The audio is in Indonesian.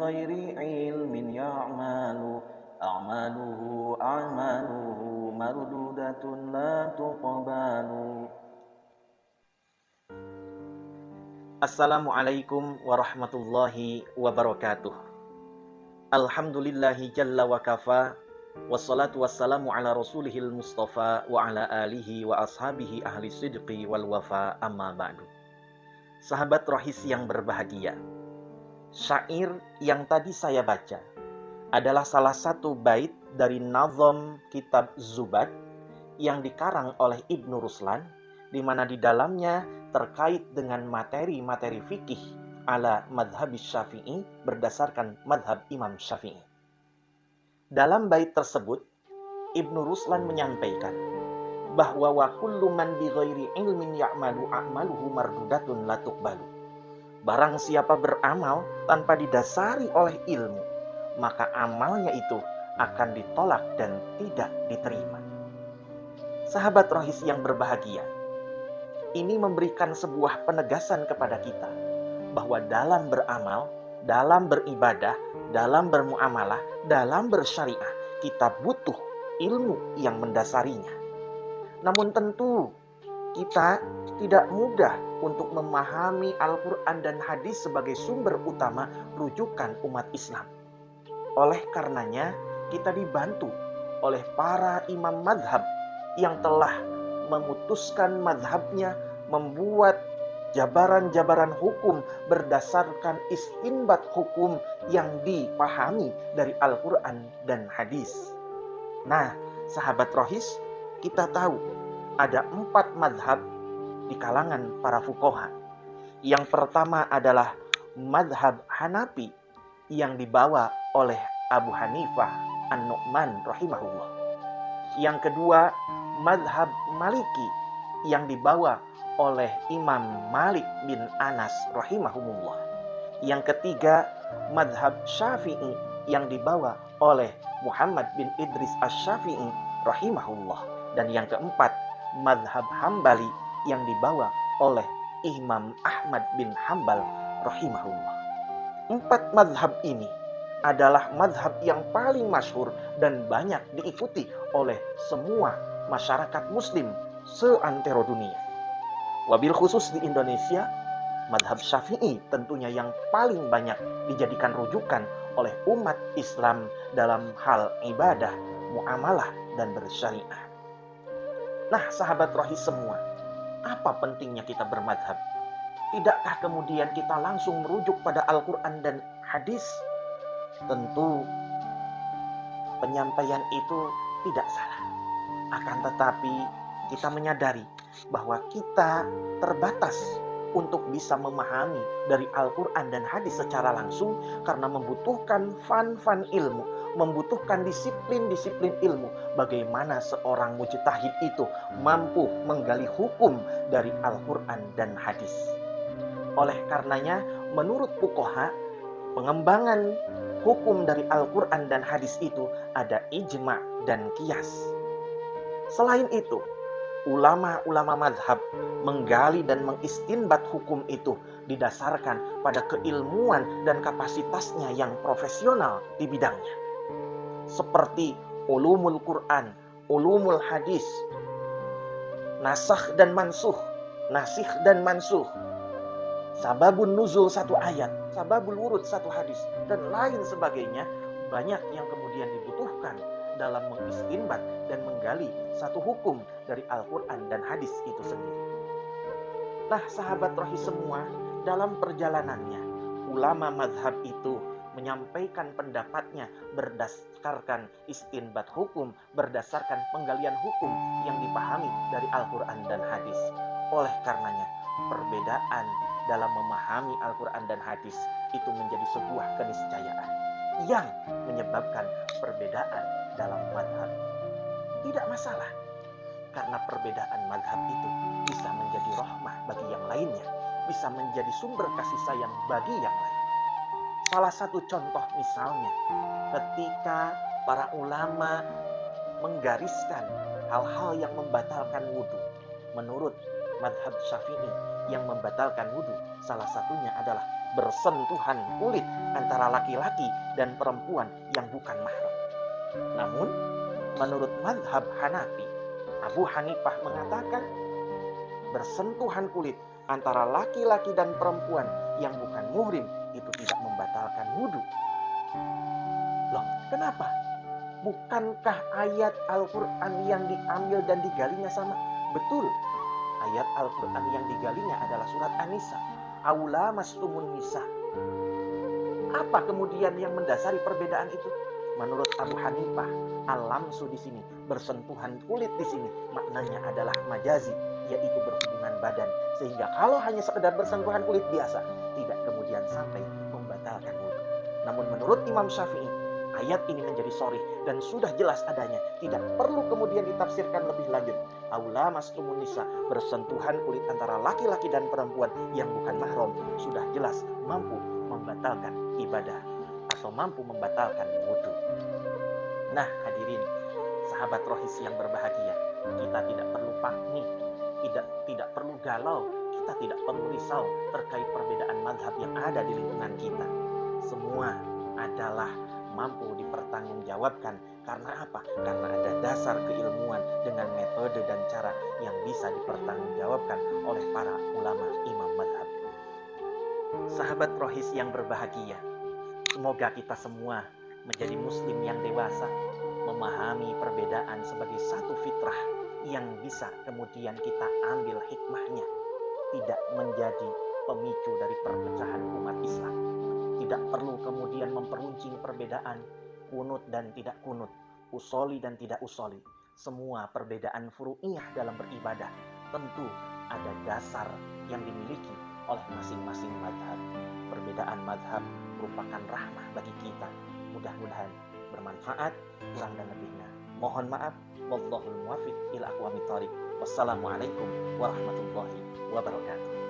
بغير علم يعمل أعماله أعماله مردودة لا تقبل. Assalamualaikum warahmatullahi wabarakatuh. Alhamdulillahi jalla wa kafa, wassalatu wassalamu ala rasulihil mustafa wa ala alihi wa ashabihi ahli sidqi wal wafa, amma ba'du. Sahabat rohis yang berbahagia, syair yang tadi saya baca adalah salah satu bait dari nazam kitab Zubat yang dikarang oleh Ibnu Ruslan, di mana di dalamnya terkait dengan materi-materi fikih ala madhab Syafi'i berdasarkan madhab Imam Syafi'i. Dalam bait tersebut, Ibnu Ruslan menyampaikan bahwa wa kullu man bi ghairi ilmin ya'malu a'maluhu mardudatun la tuqbalu. Barang siapa beramal tanpa didasari oleh ilmu, maka amalnya itu akan ditolak dan tidak diterima. Sahabat rohis yang berbahagia, ini memberikan sebuah penegasan kepada kita bahwa dalam beramal, dalam beribadah, dalam bermuamalah, dalam bersyariah, kita butuh ilmu yang mendasarinya. Namun tentu kita tidak mudah untuk memahami Al-Quran dan hadis sebagai sumber utama rujukan umat Islam. Oleh karenanya kita dibantu oleh para imam madhab yang telah memutuskan madhabnya, membuat jabaran-jabaran hukum berdasarkan istinbat hukum yang dipahami dari Al-Quran dan hadis. Nah, sahabat rohis, kita tahu ada 4 madhab di kalangan para fuqaha. Yang pertama adalah madhab Hanafi yang dibawa oleh Abu Hanifah An-Nu'man rahimahullah. Yang kedua, madhab Maliki yang dibawa oleh Imam Malik bin Anas rahimahumullah. Yang ketiga, madhab Syafi'i yang dibawa oleh Muhammad bin Idris Asy-Syafi'i rahimahullah. Dan yang keempat, madhab Hambali yang dibawa oleh Imam Ahmad bin Hambal rahimahullah. 4 madhab ini adalah madhab yang paling masyhur dan banyak diikuti oleh semua masyarakat muslim seantero dunia. Wabil khusus di Indonesia, madhab Syafi'i tentunya yang paling banyak dijadikan rujukan oleh umat Islam dalam hal ibadah, muamalah, dan bersyariah. Nah, sahabat rohis semua, apa pentingnya kita bermadhab? Tidakkah kemudian kita langsung merujuk pada Al-Quran dan hadis? Tentu penyampaian itu tidak salah. Akan tetapi kita menyadari bahwa kita terbatas untuk bisa memahami dari Al-Quran dan hadis secara langsung karena membutuhkan fan-fan ilmu, membutuhkan disiplin-disiplin ilmu. Bagaimana seorang mujtahid itu mampu menggali hukum dari Al-Quran dan hadis. Oleh karenanya, menurut fuqaha, pengembangan hukum dari Al-Quran dan hadis itu ada ijma' dan qiyas. Selain itu, ulama-ulama madhab menggali dan mengistinbat hukum itu didasarkan pada keilmuan dan kapasitasnya yang profesional di bidangnya. Seperti ulumul Quran, ulumul hadis, nasakh dan mansuh, nasikh dan mansuh, sababun nuzul satu ayat, sababul wurud satu hadis, dan lain sebagainya. Banyak yang kemudian dibutuhkan dalam mengistinbat dan menggali satu hukum dari Al-Quran dan hadis itu sendiri. Nah, sahabat rohis semua, dalam perjalanannya, ulama madhab itu menyampaikan pendapatnya berdasarkan istinbat hukum, berdasarkan penggalian hukum yang dipahami dari Al-Quran dan hadis. Oleh karenanya, perbedaan dalam memahami Al-Quran dan hadis itu menjadi sebuah keniscayaan yang menyebabkan perbedaan dalam madhab. Tidak masalah, karena perbedaan madhab itu bisa menjadi rahmah bagi yang lainnya, bisa menjadi sumber kasih sayang bagi yang lain. Salah satu contoh misalnya, ketika para ulama menggariskan hal-hal yang membatalkan wudhu. Menurut madhab Syafi'i, yang membatalkan wudhu salah satunya adalah bersentuhan kulit antara laki-laki dan perempuan yang bukan mahram. Namun, menurut mazhab Hanafi, Abu Hanifah mengatakan bersentuhan kulit antara laki-laki dan perempuan yang bukan muhrim itu tidak membatalkan wudhu. Loh, kenapa? Bukankah ayat Al-Quran yang diambil dan digalinya sama? Betul, ayat Al-Quran yang digalinya adalah surat An-Nisa. Aula mastumun nisa. Apa kemudian yang mendasari perbedaan itu? Menurut Abu Hanifah, al-lamsu di sini, bersentuhan kulit di sini, maknanya adalah majazi, yaitu berhubungan badan. Sehingga kalau hanya sekedar bersentuhan kulit biasa, tidak kemudian sampai membatalkan wudhu. Namun menurut Imam Syafi'i, ayat ini menjadi sharih dan sudah jelas adanya, tidak perlu kemudian ditafsirkan lebih lanjut. Aula mastumun nisa, bersentuhan kulit antara laki-laki dan perempuan yang bukan mahram, sudah jelas mampu membatalkan ibadah atau mampu membatalkan wudhu. Nah hadirin, sahabat rohis yang berbahagia, kita tidak perlu panik, tidak perlu galau, kita tidak perlu risau terkait perbedaan mazhab yang ada di lingkungan kita. Semua adalah mampu dipertanggungjawabkan. Karena apa? Karena ada dasar keilmuan dengan metode dan cara yang bisa dipertanggungjawabkan oleh para ulama imam mazhab. Sahabat rohis yang berbahagia, semoga kita semua menjadi muslim yang dewasa, memahami perbedaan sebagai satu fitrah yang bisa kemudian kita ambil hikmahnya, tidak menjadi pemicu dari perpecahan umat Islam. Tidak perlu kemudian memperuncing perbedaan kunut dan tidak kunut, usoli dan tidak usoli. Semua perbedaan furu'iyah dalam beribadah tentu ada dasar yang dimiliki oleh masing-masing mazhab. Perbedaan mazhab merupakan rahmah bagi kita. Mudah-mudahan bermanfaat. Kurang dan lebihnya mohon maaf. Wallahul muwaffiq ila aqwamit thoriq. Wassalamualaikum warahmatullahi wabarakatuh.